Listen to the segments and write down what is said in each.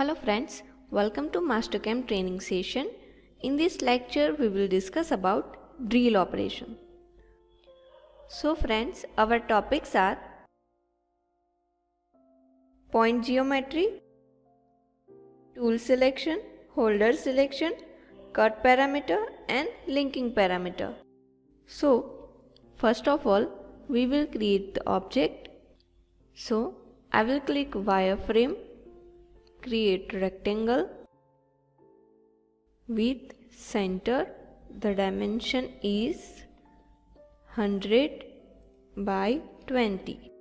Hello friends, welcome to MasterCAM training session. In this lecture we will discuss about drill operation. So friends, our topics are point geometry, tool selection, holder selection, cut parameter and linking parameter. So first of all we will create the object. So I will click wireframe, create rectangle with center. The dimension is 100 by 20.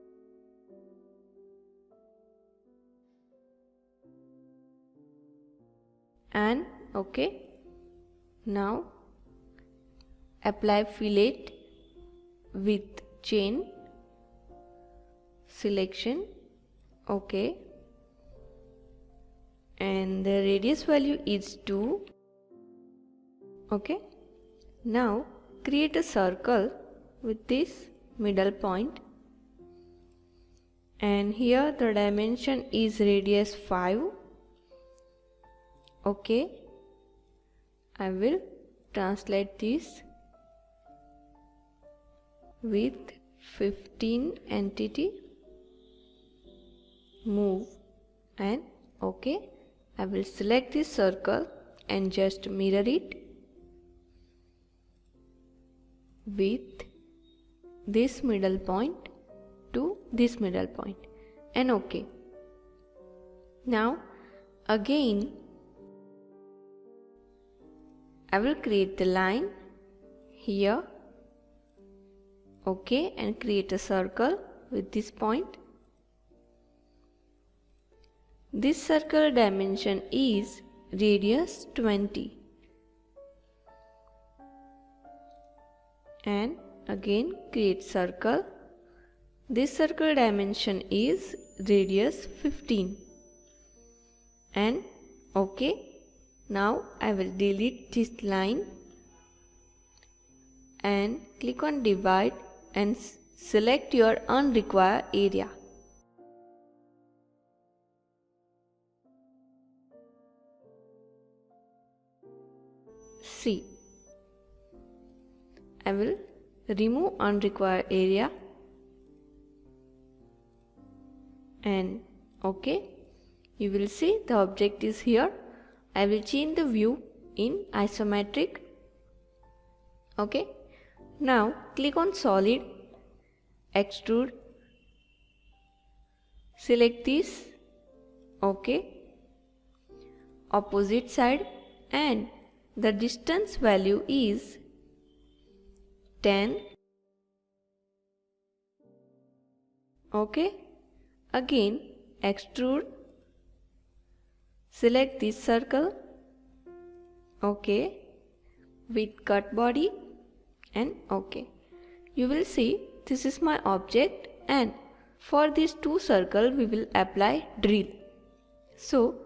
And okay. Now apply fillet with chain selection. Okay. And the radius value is 2. Okay. Now create a circle with this middle point, and here the dimension is radius 5. Okay. I will translate this with 15 entity, move, and okay. I will select this circle and just mirror it with this middle point to this middle point, and okay. Now again I will create the line here, okay, and create a circle with this point. This circle dimension is radius 20, and again create circle. This circle dimension is radius 15, and okay. Now I will delete this line and click on divide and select your unrequired area. See, I will remove unrequired area and okay. You will see the object is here. I will change the view in isometric. Okay. Now click on solid, extrude, select this, okay, opposite side, and the distance value is 10. Okay. Again extrude, select this circle, okay, with cut body, and okay. You will see this is my object, and for these two circles we will apply drill. So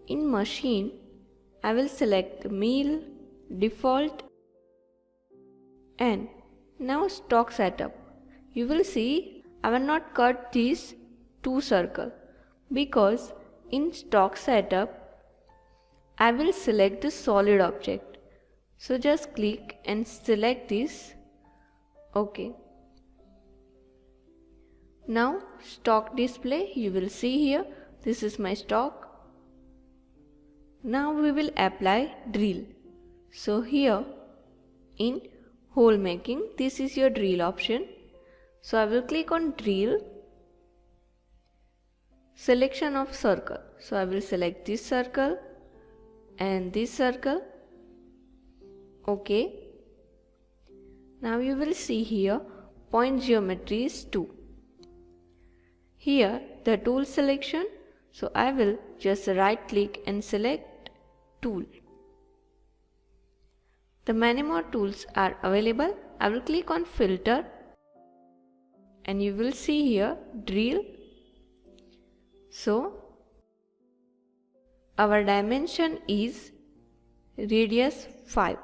in machine I will select mill, default, and now stock setup. You will see I will not cut these two circles because in stock setup I will select the solid object. So just click and select this. Okay. Now stock display, you will see here this is my stock. Now we will apply drill. So here in hole making, this is your drill option. So I will click on drill, selection of circle. So I will select this circle and this circle. Okay. Now you will see here point geometry is 2. Here the tool selection. So I will just right click and select tool. The many more tools are available. I will click on filter and you will see here drill. So our dimension is radius 5,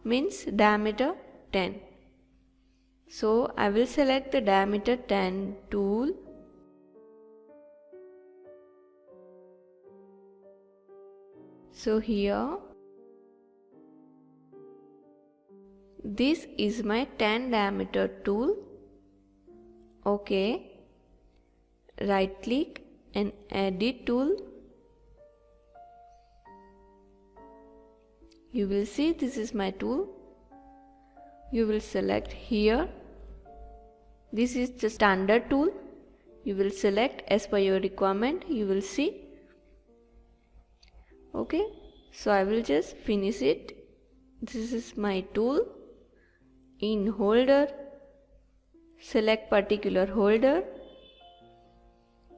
means diameter 10. So I will select the diameter 10 tool So here this is my 10 diameter tool. Okay. Right click and edit tool. You will see this is my tool. You will select here. This is the standard tool. You will select as per your requirement. You will see. Okay. So I will just finish it. This is my tool. In holder, select particular holder.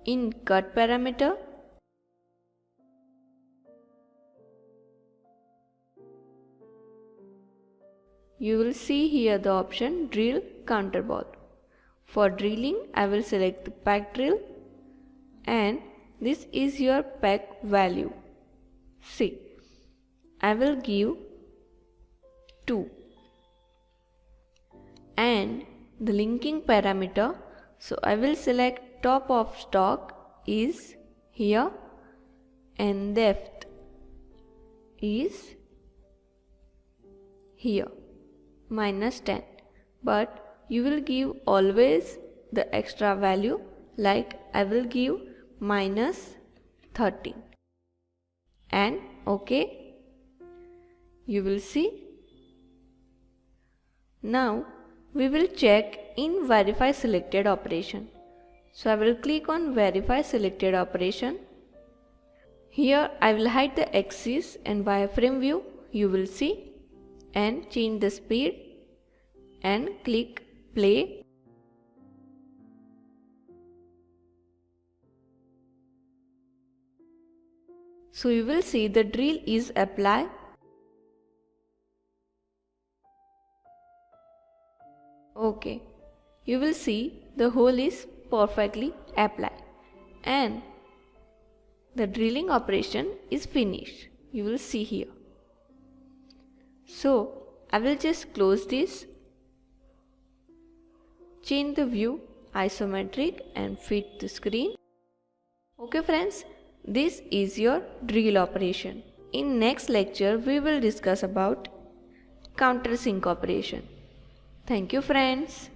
In cut parameter, you will see here the option drill counterball. For drilling, I will select the pack drill, and this is your pack value. See, I will give 2, and the linking parameter, so I will select top of stock is here and depth is here -10, but you will give always the extra value, like I will give -13 and OK. You will see. Now we will check in verify selected operation. So I will click on verify selected operation. Here I will hide the axis and wireframe view, you will see, and change the speed and click play. So you will see the drill is applied. Okay, you will see the hole is perfectly applied and the drilling operation is finished. You will see here. So I will just close this, change the view isometric and fit the screen. Okay friends, this is your drill operation. In next lecture we will discuss about countersink operation. Thank you friends.